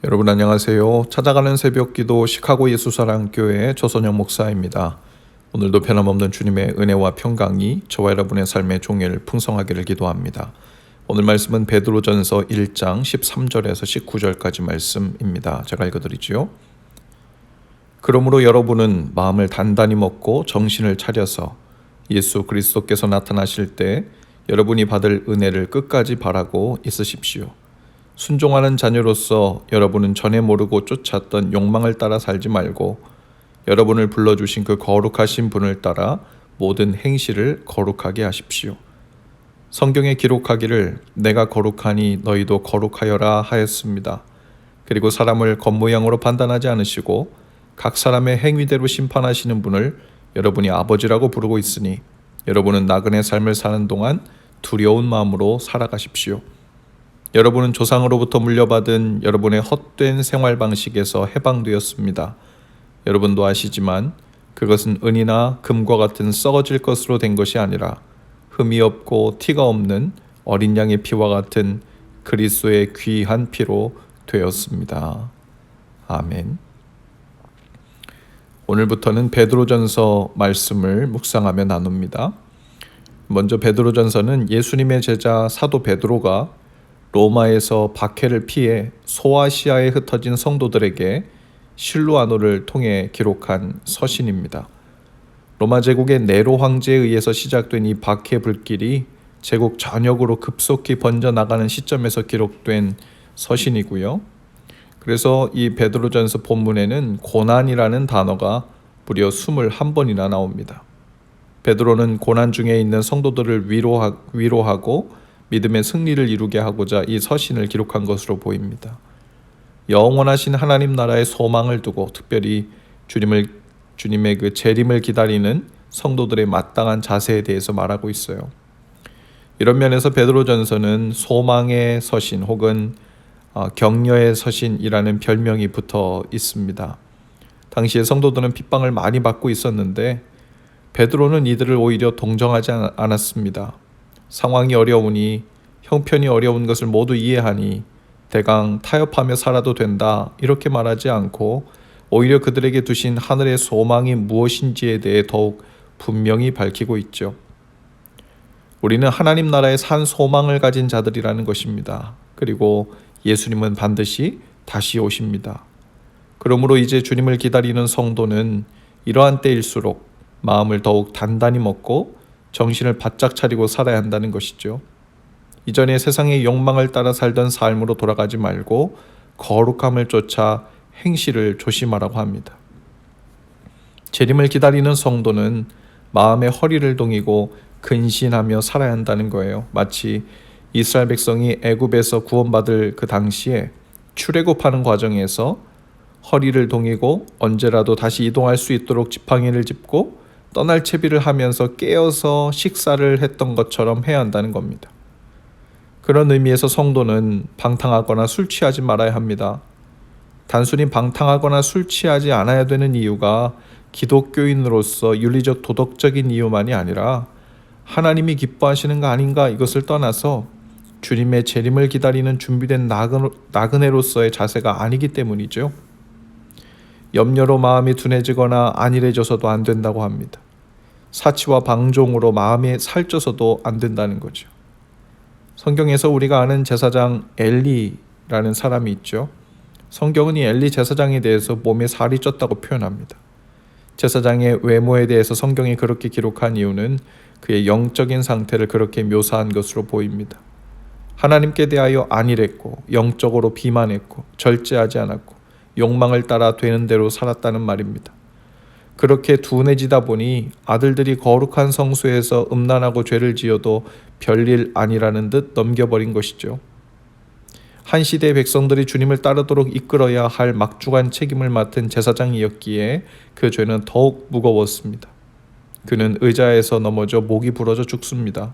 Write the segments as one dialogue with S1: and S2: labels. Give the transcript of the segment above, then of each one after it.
S1: 여러분 안녕하세요. 찾아가는 새벽기도 시카고 예수사랑교회 조선영 목사입니다. 오늘도 변함없는 주님의 은혜와 평강이 저와 여러분의 삶의 종일 풍성하기를 기도합니다. 오늘 말씀은 베드로전서 1장 13절에서 19절까지 말씀입니다. 제가 읽어드리지요. 그러므로 여러분은 마음을 단단히 먹고 정신을 차려서 예수 그리스도께서 나타나실 때 여러분이 받을 은혜를 끝까지 바라고 있으십시오. 순종하는 자녀로서 여러분은 전에 모르고 쫓았던 욕망을 따라 살지 말고 여러분을 불러주신 그 거룩하신 분을 따라 모든 행실을 거룩하게 하십시오. 성경에 기록하기를 내가 거룩하니 너희도 거룩하여라 하였습니다. 그리고 사람을 겉모양으로 판단하지 않으시고 각 사람의 행위대로 심판하시는 분을 여러분이 아버지라고 부르고 있으니 여러분은 나그네 삶을 사는 동안 두려운 마음으로 살아가십시오. 여러분은 조상으로부터 물려받은 여러분의 헛된 생활 방식에서 해방되었습니다. 여러분도 아시지만 그것은 은이나 금과 같은 썩어질 것으로 된 것이 아니라 흠이 없고 티가 없는 어린 양의 피와 같은 그리스도의 귀한 피로 되었습니다. 아멘. 오늘부터는 베드로전서 말씀을 묵상하며 나눕니다. 먼저 베드로전서는 예수님의 제자 사도 베드로가 로마에서 박해를 피해 소아시아에 흩어진 성도들에게 실루아노를 통해 기록한 서신입니다. 로마 제국의 네로 황제에 의해서 시작된 이 박해 불길이 제국 전역으로 급속히 번져나가는 시점에서 기록된 서신이고요. 그래서 이 베드로전서 본문에는 고난이라는 단어가 무려 21번이나 나옵니다. 베드로는 고난 중에 있는 성도들을 위로하고 믿음의 승리를 이루게 하고자 이 서신을 기록한 것으로 보입니다. 영원하신 하나님 나라의 소망을 두고 특별히 주님의 그 재림을 기다리는 성도들의 마땅한 자세에 대해서 말하고 있어요. 이런 면에서 베드로전서는 소망의 서신 혹은 격려의 서신이라는 별명이 붙어 있습니다. 당시의 성도들은 핍박을 많이 받고 있었는데 베드로는 이들을 오히려 동정하지 않았습니다. 상황이 어려우니 형편이 어려운 것을 모두 이해하니 대강 타협하며 살아도 된다 이렇게 말하지 않고 오히려 그들에게 두신 하늘의 소망이 무엇인지에 대해 더욱 분명히 밝히고 있죠. 우리는 하나님 나라에 산 소망을 가진 자들이라는 것입니다. 그리고 예수님은 반드시 다시 오십니다. 그러므로 이제 주님을 기다리는 성도는 이러한 때일수록 마음을 더욱 단단히 먹고 정신을 바짝 차리고 살아야 한다는 것이죠. 이전에 세상의 욕망을 따라 살던 삶으로 돌아가지 말고 거룩함을 쫓아 행실을 조심하라고 합니다. 재림을 기다리는 성도는 마음의 허리를 동이고 근신하며 살아야 한다는 거예요. 마치 이스라엘 백성이 애굽에서 구원받을 그 당시에 출애굽하는 과정에서 허리를 동이고 언제라도 다시 이동할 수 있도록 지팡이를 짚고 떠날 채비를 하면서 깨어서 식사를 했던 것처럼 해야 한다는 겁니다. 그런 의미에서 성도는 방탕하거나 술 취하지 말아야 합니다. 단순히 방탕하거나 술 취하지 않아야 되는 이유가 기독교인으로서 윤리적 도덕적인 이유만이 아니라 하나님이 기뻐하시는 거 아닌가 이것을 떠나서 주님의 재림을 기다리는 준비된 나그네로서의 자세가 아니기 때문이죠. 염려로 마음이 둔해지거나 안일해져서도 안 된다고 합니다. 사치와 방종으로 마음이 살쪄서도 안 된다는 거죠. 성경에서 우리가 아는 제사장 엘리라는 사람이 있죠. 성경은 이 엘리 제사장에 대해서 몸에 살이 쪘다고 표현합니다. 제사장의 외모에 대해서 성경이 그렇게 기록한 이유는 그의 영적인 상태를 그렇게 묘사한 것으로 보입니다. 하나님께 대하여 안일했고 영적으로 비만했고 절제하지 않았고 욕망을 따라 되는 대로 살았다는 말입니다. 그렇게 둔해지다 보니 아들들이 거룩한 성소에서 음란하고 죄를 지어도 별일 아니라는 듯 넘겨버린 것이죠. 한 시대의 백성들이 주님을 따르도록 이끌어야 할 막중한 책임을 맡은 제사장이었기에 그 죄는 더욱 무거웠습니다. 그는 의자에서 넘어져 목이 부러져 죽습니다.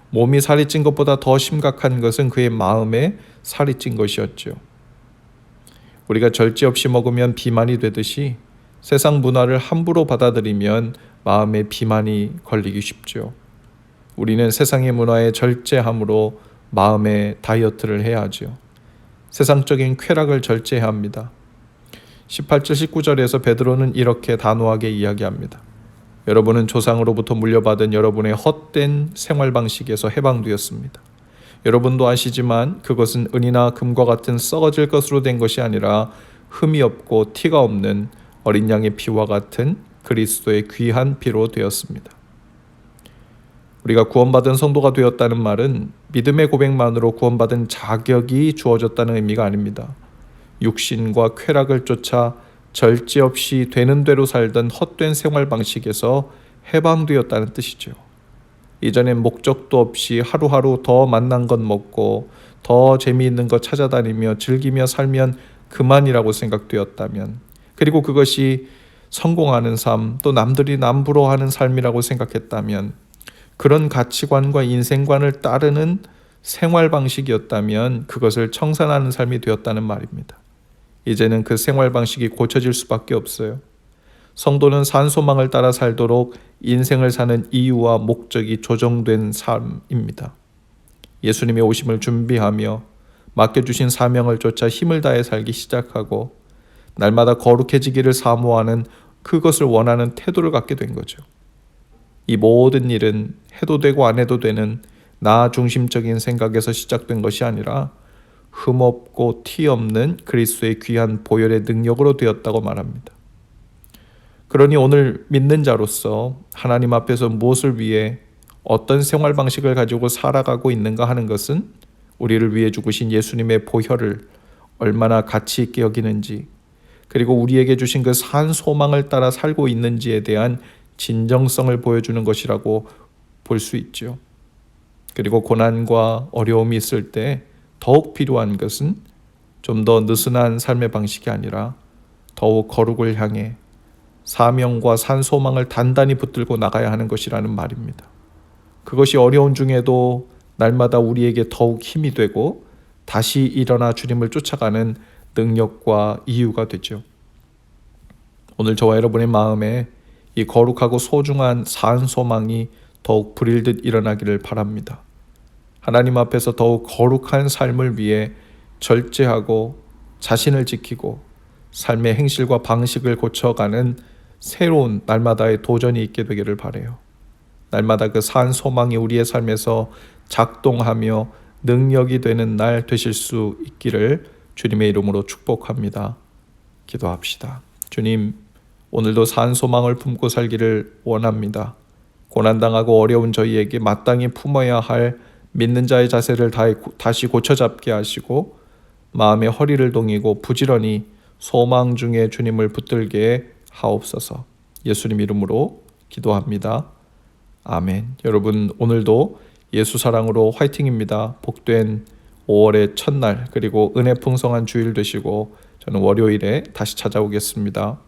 S1: 몸이 살이 찐 것보다 더 심각한 것은 그의 마음에 살이 찐 것이었죠. 우리가 절제 없이 먹으면 비만이 되듯이 세상 문화를 함부로 받아들이면 마음에 비만이 걸리기 쉽죠. 우리는 세상의 문화에 절제함으로 마음의 다이어트를 해야 하죠. 세상적인 쾌락을 절제해야 합니다. 18절 19절에서 베드로는 이렇게 단호하게 이야기합니다. 여러분은 조상으로부터 물려받은 여러분의 헛된 생활 방식에서 해방되었습니다. 여러분도 아시지만 그것은 은이나 금과 같은 썩어질 것으로 된 것이 아니라 흠이 없고 티가 없는 어린 양의 피와 같은 그리스도의 귀한 피로 되었습니다. 우리가 구원받은 성도가 되었다는 말은 믿음의 고백만으로 구원받은 자격이 주어졌다는 의미가 아닙니다. 육신과 쾌락을 쫓아 절제 없이 되는 대로 살던 헛된 생활 방식에서 해방되었다는 뜻이죠. 이전엔 목적도 없이 하루하루 더 맛난 것 먹고 더 재미있는 것 찾아다니며 즐기며 살면 그만이라고 생각되었다면, 그리고 그것이 성공하는 삶, 또 남들이 남부러워하는 삶이라고 생각했다면, 그런 가치관과 인생관을 따르는 생활 방식이었다면 그것을 청산하는 삶이 되었다는 말입니다. 이제는 그 생활 방식이 고쳐질 수밖에 없어요. 성도는 산 소망을 따라 살도록 인생을 사는 이유와 목적이 조정된 삶입니다. 예수님의 오심을 준비하며 맡겨주신 사명을 쫓아 힘을 다해 살기 시작하고 날마다 거룩해지기를 사모하는, 그것을 원하는 태도를 갖게 된 거죠. 이 모든 일은 해도 되고 안 해도 되는 나 중심적인 생각에서 시작된 것이 아니라 흠없고 티 없는 그리스도의 귀한 보혈의 능력으로 되었다고 말합니다. 그러니 오늘 믿는 자로서 하나님 앞에서 무엇을 위해 어떤 생활 방식을 가지고 살아가고 있는가 하는 것은 우리를 위해 죽으신 예수님의 보혈을 얼마나 가치 있게 여기는지, 그리고 우리에게 주신 그 산 소망을 따라 살고 있는지에 대한 진정성을 보여주는 것이라고 볼 수 있죠. 그리고 고난과 어려움이 있을 때 더욱 필요한 것은 좀 더 느슨한 삶의 방식이 아니라 더욱 거룩을 향해 사명과 산 소망을 단단히 붙들고 나가야 하는 것이라는 말입니다. 그것이 어려운 중에도 날마다 우리에게 더욱 힘이 되고 다시 일어나 주님을 쫓아가는 능력과 이유가 되죠. 오늘 저와 여러분의 마음에 이 거룩하고 소중한 산 소망이 더욱 불일듯 일어나기를 바랍니다. 하나님 앞에서 더욱 거룩한 삶을 위해 절제하고 자신을 지키고 삶의 행실과 방식을 고쳐가는 새로운 날마다의 도전이 있게 되기를 바라요. 날마다 그 산 소망이 우리의 삶에서 작동하며 능력이 되는 날 되실 수 있기를 주님의 이름으로 축복합니다. 기도합시다. 주님, 오늘도 산 소망을 품고 살기를 원합니다. 고난당하고 어려운 저희에게 마땅히 품어야 할 믿는 자의 자세를 다시 고쳐잡게 하시고 마음의 허리를 동이고 부지런히 소망 중에 주님을 붙들게 하옵소서. 예수님 이름으로 기도합니다. 아멘. 여러분, 오늘도 예수 사랑으로 화이팅입니다. 복된 5월의 첫날, 그리고 은혜 풍성한 주일 되시고 저는 월요일에 다시 찾아오겠습니다.